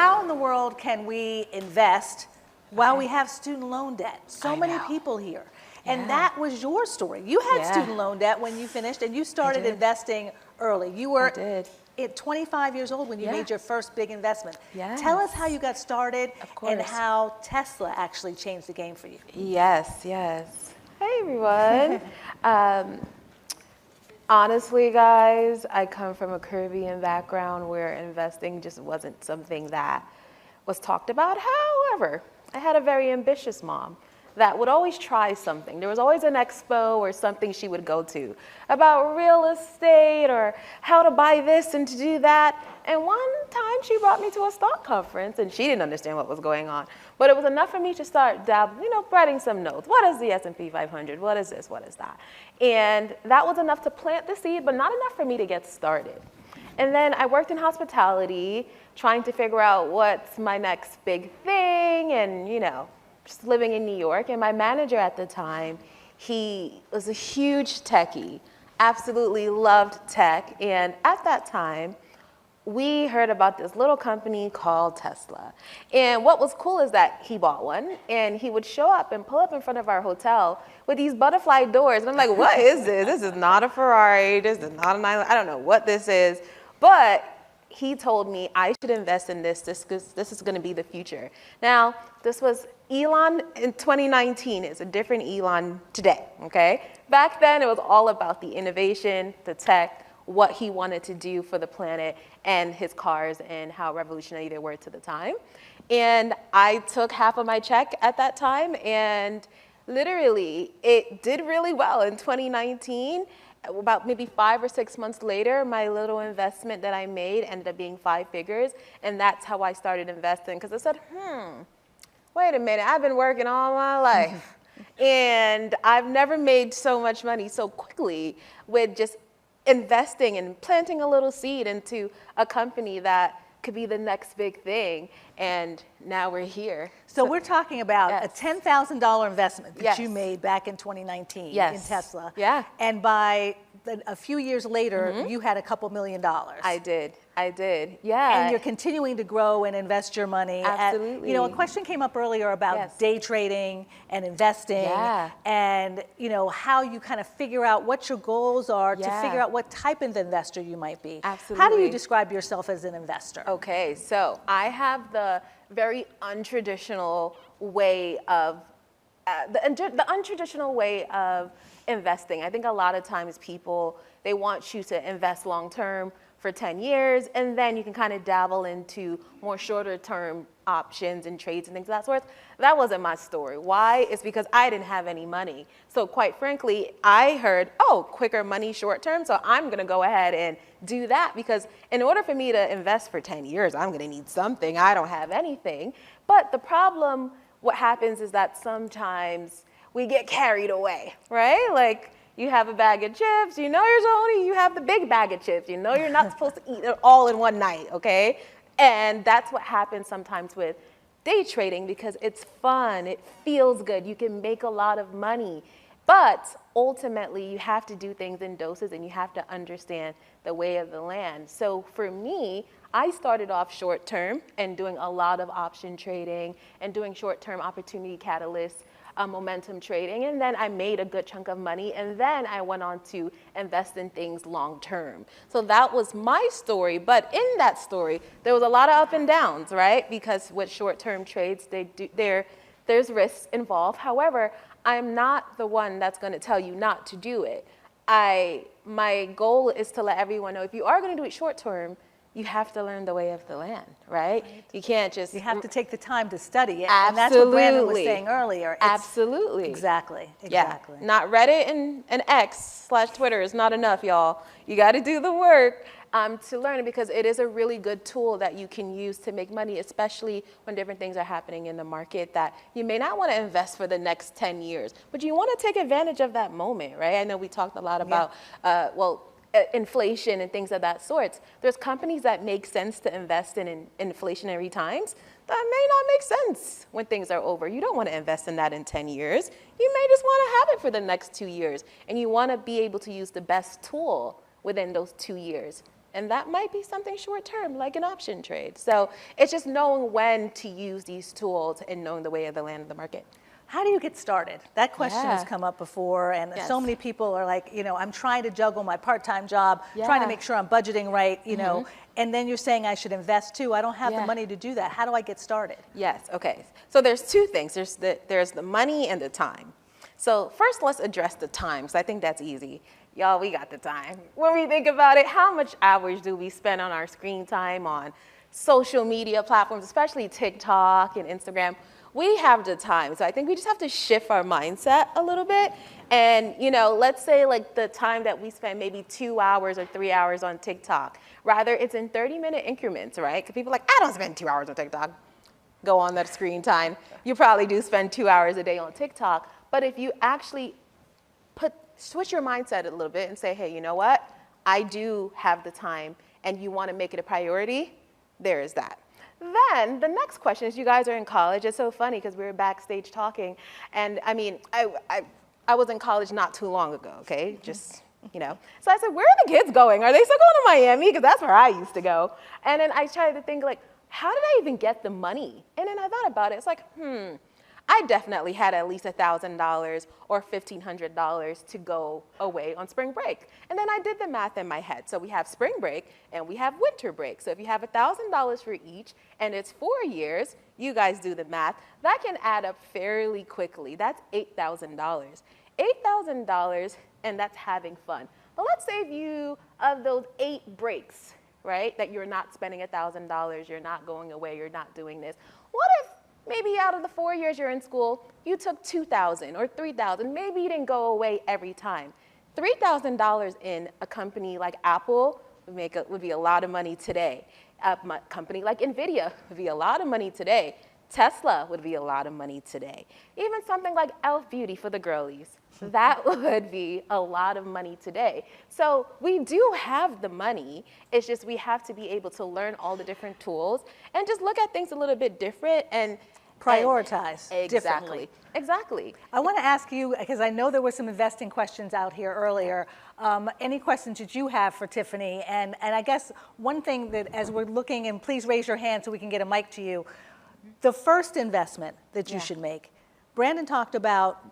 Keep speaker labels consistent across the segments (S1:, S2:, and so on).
S1: how in the world can we invest while we have student loan debt? So many people here. And that was your story. You had student loan debt when you finished, and you started investing early. You were at 25 years old when you made your first big investment. Tell us how you got started and how Tesla actually changed the game for you.
S2: Yes. Hey, everyone. Honestly, guys, I come from a Caribbean background where investing just wasn't something that was talked about. However, I had a very ambitious mom that would always try something. There was always an expo or something she would go to about real estate or how to buy this and to do that. And one time she brought me to a stock conference, and she didn't understand what was going on. But it was enough for me to start writing some notes. What is the S&P 500? What is this? What is that? And that was enough to plant the seed, but not enough for me to get started. And then I worked in hospitality, trying to figure out what's my next big thing, and just living in New York. And my manager at the time, he was a huge techie, absolutely loved tech. And at that time, we heard about this little company called Tesla. And what was cool is that he bought one, and he would show up and pull up in front of our hotel with these butterfly doors. And I'm like, what is this? This is not a Ferrari. This is not an island. I don't know what this is. But he told me I should invest in this. This is going to be the future. Now, this was Elon in 2019. It's a different Elon today, okay? Back then, it was all about the innovation, the tech, what he wanted to do for the planet and his cars and how revolutionary they were to the time. And I took half of my check at that time, and literally, it did really well in 2019. About maybe 5 or 6 months later, my little investment that I made ended up being 5 figures, and that's how I started investing. Because I said, wait a minute, I've been working all my life, and I've never made so much money so quickly with just investing and planting a little seed into a company that could be the next big thing, and now we're here.
S1: So we're talking about a $10,000 investment that you made back in 2019 in Tesla. And by a few years later, you had a couple $1 million.
S2: I did.
S1: And you're continuing to grow and invest your money.
S2: Absolutely.
S1: A question came up earlier about day trading and investing and, how you kind of figure out what your goals are to figure out what type of investor you might be.
S2: Absolutely.
S1: How do you describe yourself as an investor?
S2: Okay, so I have the very untraditional way of the untraditional way of investing. I think a lot of times people, they want you to invest long term for 10 years, and then you can kind of dabble into more shorter term options and trades and things of that sort. That wasn't my story. Why? It's because I didn't have any money. So quite frankly, I heard, quicker money short term, so I'm gonna go ahead and do that, because in order for me to invest for 10 years, I'm gonna need something. I don't have anything. But the problem, what happens is that sometimes we get carried away, right? Like, you have a bag of chips, you have the big bag of chips, you're not supposed to eat it all in one night, okay? And that's what happens sometimes with day trading, because it's fun, it feels good, you can make a lot of money. But ultimately, you have to do things in doses, and you have to understand the way of the land. So for me, I started off short term and doing a lot of option trading and doing short term opportunity catalysts, momentum trading, and then I made a good chunk of money, and then I went on to invest in things long term. So that was my story, but in that story, there was a lot of up and downs, right? Because with short term trades, there's risks involved. However, I'm not the one that's going to tell you not to do it. My goal is to let everyone know, if you are going to do it short term, you have to learn the way of the land, right? You can't just...
S1: You have to take the time to study it.
S2: Absolutely.
S1: And that's what Brandon was saying earlier.
S2: Absolutely.
S1: Exactly.
S2: Yeah. Not Reddit and X/Twitter is not enough, y'all. You got to do the work to learn it, because it is a really good tool that you can use to make money, especially when different things are happening in the market that you may not want to invest for the next 10 years, but you want to take advantage of that moment, right? I know we talked a lot about, inflation and things of that sort. There's companies that make sense to invest in inflationary times that may not make sense when things are over. You don't want to invest in that in 10 years. You may just want to have it for the next 2 years, and you want to be able to use the best tool within those 2 years. And that might be something short term, like an option trade. So it's just knowing when to use these tools and knowing the way of the land of the market.
S1: How do you get started? That question has come up before, and so many people are like, I'm trying to juggle my part-time job, trying to make sure I'm budgeting right, know, and then you're saying I should invest too. I don't have the money to do that. How do I get started?
S2: Yes, okay. So there's two things. There's the money and the time. So first, let's address the time, so I think that's easy. Y'all, we got the time. When we think about it, how much hours do we spend on our screen time on social media platforms, especially TikTok and Instagram? We have the time. So I think we just have to shift our mindset a little bit. And, let's say like the time that we spend maybe 2 hours or 3 hours on TikTok, rather it's in 30-minute increments, right? Because people are like, I don't spend 2 hours on TikTok. Go on that screen time. You probably do spend 2 hours a day on TikTok. But if you actually switch your mindset a little bit and say, hey, you know what? I do have the time and you want to make it a priority, there is that. Then the next question is, you guys are in college. It's so funny because we were backstage talking. And I mean, I was in college not too long ago, okay? Just, So I said, where are the kids going? Are they still going to Miami? Because that's where I used to go. And then I tried to think like, how did I even get the money? And then I thought about it. It's like, I definitely had at least $1,000 or $1,500 to go away on spring break. And then I did the math in my head. So we have spring break and we have winter break. So if you have $1,000 for each and it's 4 years, you guys do the math, that can add up fairly quickly. That's $8,000. $8,000, and that's having fun. But let's say if you, of those 8 breaks, right, that you're not spending $1,000, you're not going away, you're not doing this. What if maybe out of the 4 years you're in school, you took $2,000 or $3,000. Maybe you didn't go away every time. $3,000 in a company like Apple would be a lot of money today. A company like NVIDIA would be a lot of money today. Tesla would be a lot of money today. Even something like Elf Beauty for the girlies, that would be a lot of money today. So we do have the money. It's just we have to be able to learn all the different tools and just look at things a little bit different and
S1: prioritize
S2: differently. Exactly.
S1: I want to ask you, because I know there were some investing questions out here earlier, any questions that you have for Tiffany? And I guess one thing that as we're looking, and please raise your hand so we can get a mic to you, the first investment that you should make. Brandon talked about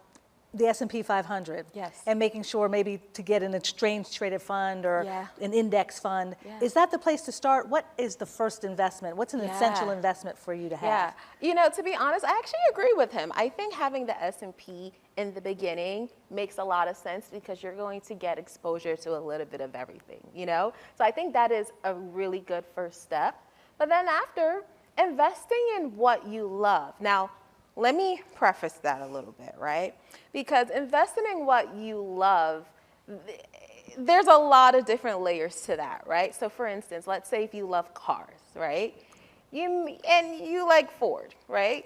S1: the S&P 500 and making sure maybe to get an exchange traded fund or an index fund. Is that the place to start? What is the first investment? What's an essential investment for you to have?
S2: To be honest, I actually agree with him. I think having the S&P in the beginning makes a lot of sense because you're going to get exposure to a little bit of everything, So I think that is a really good first step. But then after, investing in what you love. Now, let me preface that a little bit, right? Because investing in what you love, there's a lot of different layers to that, right? So for instance, let's say if you love cars, right? And you like Ford, right?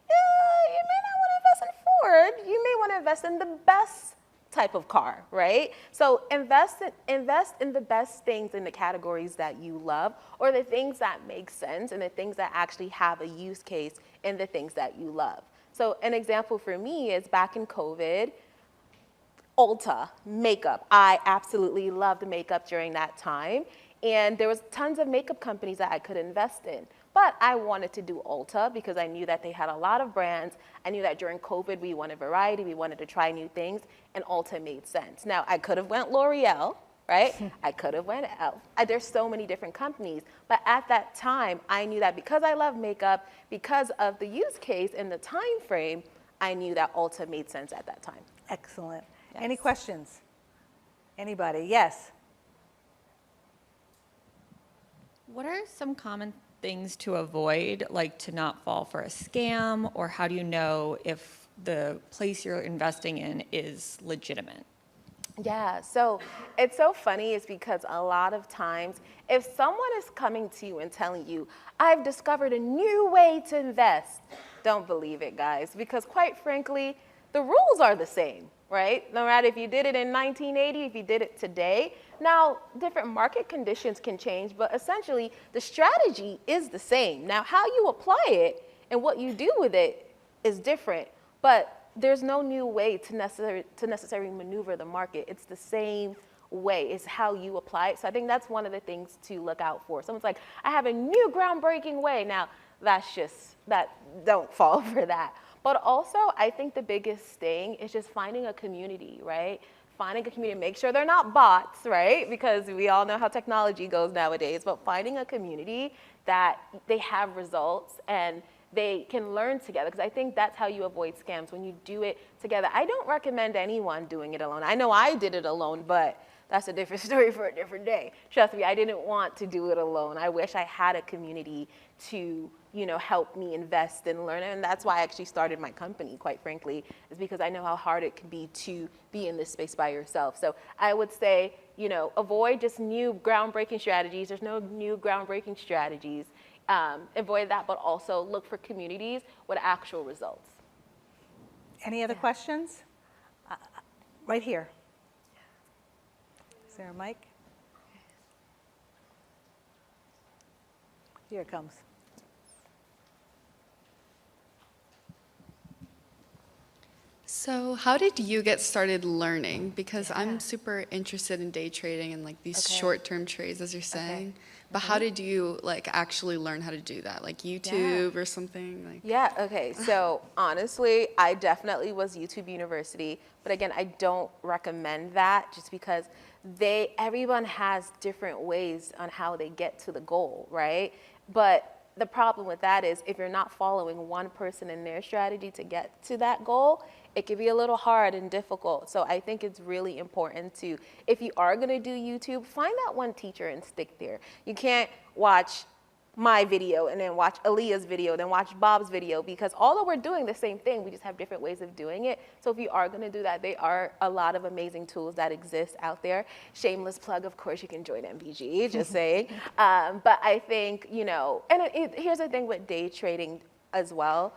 S2: You may not want to invest in Ford. You may want to invest in the best type of car, right? So invest in the best things in the categories that you love, or the things that make sense and the things that actually have a use case in the things that you love. So an example for me is back in COVID, Ulta, makeup. I absolutely loved makeup during that time. And there was tons of makeup companies that I could invest in. But I wanted to do Ulta because I knew that they had a lot of brands. I knew that during COVID, we wanted variety. We wanted to try new things. And Ulta made sense. Now, I could have went L'Oreal, right? I could have went Elf. There's so many different companies. But at that time, I knew that because I love makeup, because of the use case and the time frame, I knew that Ulta made sense at that time.
S1: Excellent. Yes. Any questions? Anybody? Yes.
S3: What are some common things to avoid, like to not fall for a scam, or how do you know if the place you're investing in is legitimate?
S2: Yeah, so it's so funny is because a lot of times if someone is coming to you and telling you, I've discovered a new way to invest, don't believe it, guys, because quite frankly, the rules are the same, right? No matter if you did it in 1980, if you did it today. Now, different market conditions can change, but essentially the strategy is the same. Now, how you apply it and what you do with it is different, but there's no new way to necessarily maneuver the market. It's the same way. It's how you apply it. So I think that's one of the things to look out for. Someone's like, I have a new groundbreaking way. Now, don't fall for that. But also, I think the biggest thing is just finding a community, right? Finding a community, make sure they're not bots, right? Because we all know how technology goes nowadays, but finding a community that they have results and they can learn together, because I think that's how you avoid scams, when you do it together. I don't recommend anyone doing it alone. I know I did it alone, but that's a different story for a different day. Trust me, I didn't want to do it alone. I wish I had a community to, help me invest and learn. And that's why I actually started my company, quite frankly, is because I know how hard it can be to be in this space by yourself. So I would say, avoid just new groundbreaking strategies. There's no new groundbreaking strategies. Avoid that, but also look for communities with actual results.
S1: Any other questions? Right here. Is there a mic? Here it comes.
S4: So how did you get started learning? Because I'm super interested in day trading and like these short-term trades, as you're saying. But how did you actually learn how to do that? Like YouTube or something?
S2: Yeah, okay. So honestly, I definitely was YouTube University. But again, I don't recommend that just because everyone has different ways on how they get to the goal, right? But the problem with that is if you're not following one person in their strategy to get to that goal, it can be a little hard and difficult. So I think it's really important to, if you are going to do YouTube, find that one teacher and stick there. You can't watch my video and then watch Aaliyah's video, then watch Bob's video, because although we're doing the same thing, we just have different ways of doing it. So if you are going to do that, there are a lot of amazing tools that exist out there. Shameless plug, of course, you can join MBG, just saying. But I think, and here's the thing with day trading as well.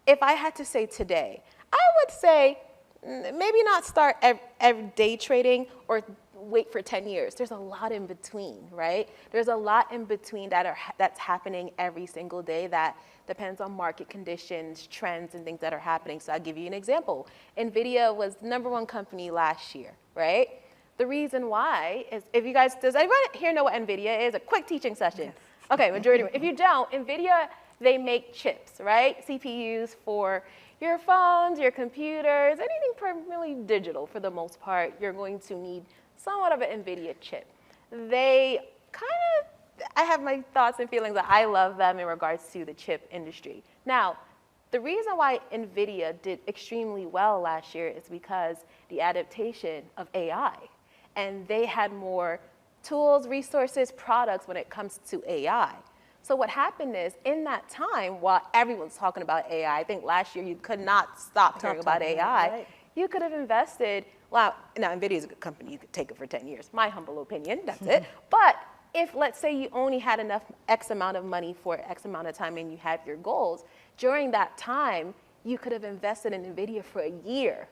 S2: If I had to say today, I would say maybe not start every day trading or wait for 10 years. There's a lot in between, right? There's a lot in between that's happening every single day that depends on market conditions, trends, and things that are happening. So I'll give you an example. NVIDIA was the #1 company last year, right? The reason why is, does anyone here know what NVIDIA is? A quick teaching session. Yes. Okay, majority. If you don't, NVIDIA, they make chips, right? CPUs for your phones, your computers, anything primarily digital for the most part, you're going to need somewhat of an NVIDIA chip. I have my thoughts and feelings that I love them in regards to the chip industry. Now, the reason why NVIDIA did extremely well last year is because the adaptation of AI. And they had more tools, resources, products when it comes to AI. So what happened is, in that time, while everyone's talking about AI, I think last year you could not stop hearing about AI, right. You could have invested, now NVIDIA is a good company, you could take it for 10 years, my humble opinion, that's it. But if, let's say, you only had enough X amount of money for X amount of time and you had your goals, during that time, you could have invested in NVIDIA for a year.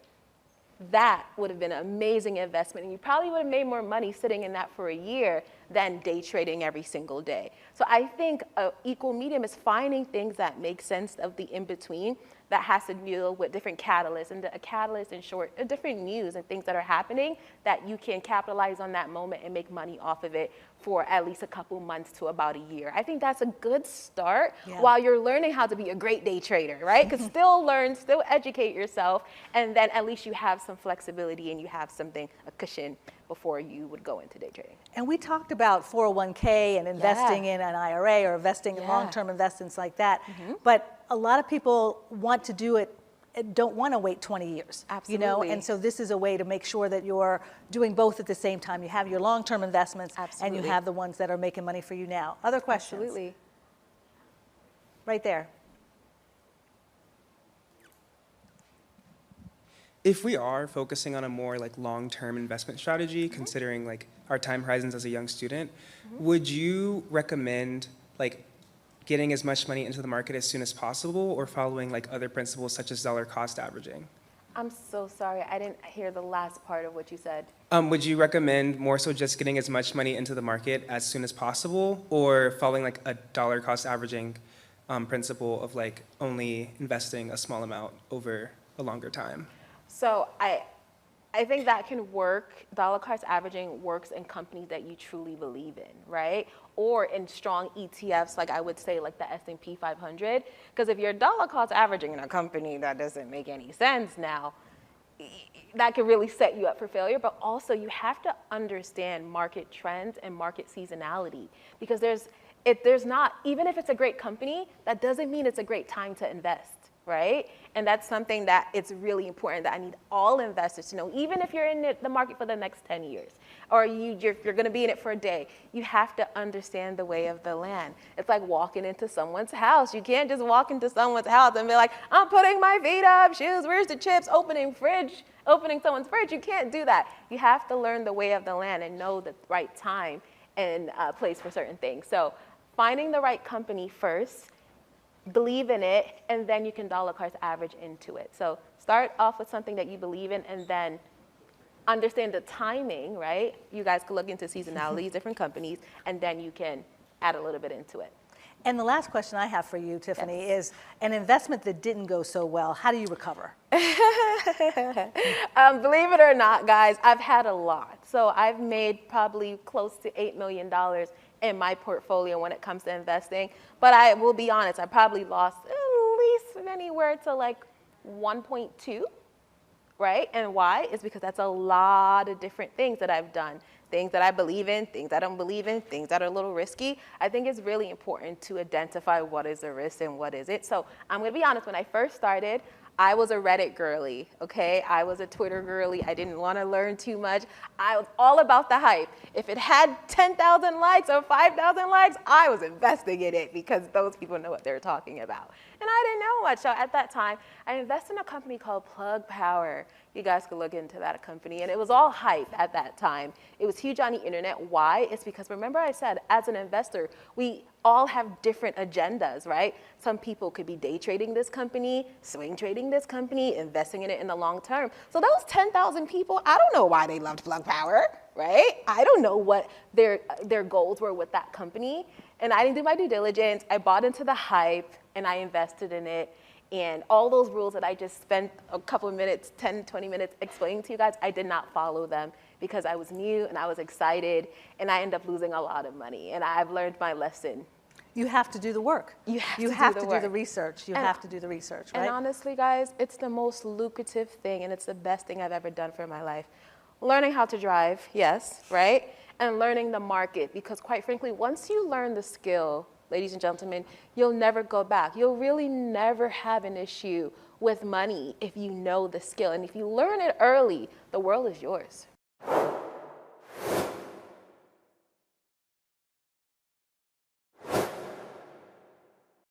S2: That would have been an amazing investment, and you probably would have made more money sitting in that for a year than day trading every single day. So I think an equal medium is finding things that make sense of the in-between that has to deal with different catalysts, and a catalyst in short, different news and things that are happening that you can capitalize on that moment and make money off of it for at least a couple months to about a year. I think that's a good start while you're learning how to be a great day trader, right? Because still learn, still educate yourself, and then at least you have some flexibility and you have something, a cushion, before you would go into day trading.
S1: And we talked about 401k and investing in an IRA or investing in long-term investments like that. But a lot of people want to do it, don't want to wait 20 years.
S2: Absolutely.
S1: And so this is a way to make sure that you're doing both at the same time. You have your long-term investments and you have the ones that are making money for you now. Other questions?
S2: Absolutely.
S1: Right there.
S5: If we are focusing on a more long-term investment strategy, considering our time horizons as a young student, would you recommend getting as much money into the market as soon as possible, or following other principles such as dollar cost averaging?
S2: I'm so sorry, I didn't hear the last part of what you said.
S5: Would you recommend more so just getting as much money into the market as soon as possible, or following a dollar cost averaging principle of only investing a small amount over a longer time?
S2: So I think that can work. Dollar cost averaging works in companies that you truly believe in, right? Or in strong ETFs, like I would say, like the S&P 500. Because if you're dollar cost averaging in a company that doesn't make any sense now, that could really set you up for failure. But also, you have to understand market trends and market seasonality, because there's not, even if it's a great company, that doesn't mean it's a great time to invest, right? And that's something that it's really important that I need all investors to know. Even if you're in the market for the next 10 years, or you're going to be in it for a day, you have to understand the way of the land. It's like walking into someone's house. You can't just walk into someone's house and be like, I'm putting my feet up, shoes, where's the chips, opening someone's fridge. You can't do that. You have to learn the way of the land and know the right time and place for certain things. So finding the right company first, believe in it, and then you can dollar cost average into it. So start off with something that you believe in, and then understand the timing, right? You guys can look into seasonalities, different companies, and then you can add a little bit into it.
S1: And the last question I have for you, Tiffany, is an investment that didn't go so well, how do you recover?
S2: Believe it or not, guys, I've had a lot. So I've made probably close to $8 million in my portfolio when it comes to investing. But I will be honest, I probably lost at least anywhere to like 1.2, right? And why? It's because that's a lot of different things that I've done. Things that I believe in, things I don't believe in, things that are a little risky. I think it's really important to identify what is a risk and what isn't. So I'm gonna be honest, when I first started, I was a Reddit girly, okay? I was a Twitter girly. I didn't want to learn too much. I was all about the hype. If it had 10,000 likes or 5,000 likes, I was investing in it because those people know what they're talking about. And I didn't know much. So at that time, I invested in a company called Plug Power. You guys could look into that company. And it was all hype at that time. It was huge on the internet. Why? It's because, remember I said, as an investor, we all have different agendas, right? Some people could be day trading this company, swing trading this company, investing in it in the long term. So those 10,000 people, I don't know why they loved Plug Power, right? I don't know what their goals were with that company. And I didn't do my due diligence. I bought into the hype and I invested in it. And all those rules that I just spent a couple of minutes, 10, 20 minutes explaining to you guys, I did not follow them because I was new and I was excited, and I ended up losing a lot of money. And I've learned my lesson.
S1: You have to do the work.
S2: You have to
S1: do the research. You have to do the research, right?
S2: And honestly, guys, it's the most lucrative thing, and it's the best thing I've ever done for my life. Learning how to drive, yes, right? And learning the market, because quite frankly, once you learn the skill, ladies and gentlemen, you'll never go back. You'll really never have an issue with money if you know the skill. And if you learn it early, the world is yours.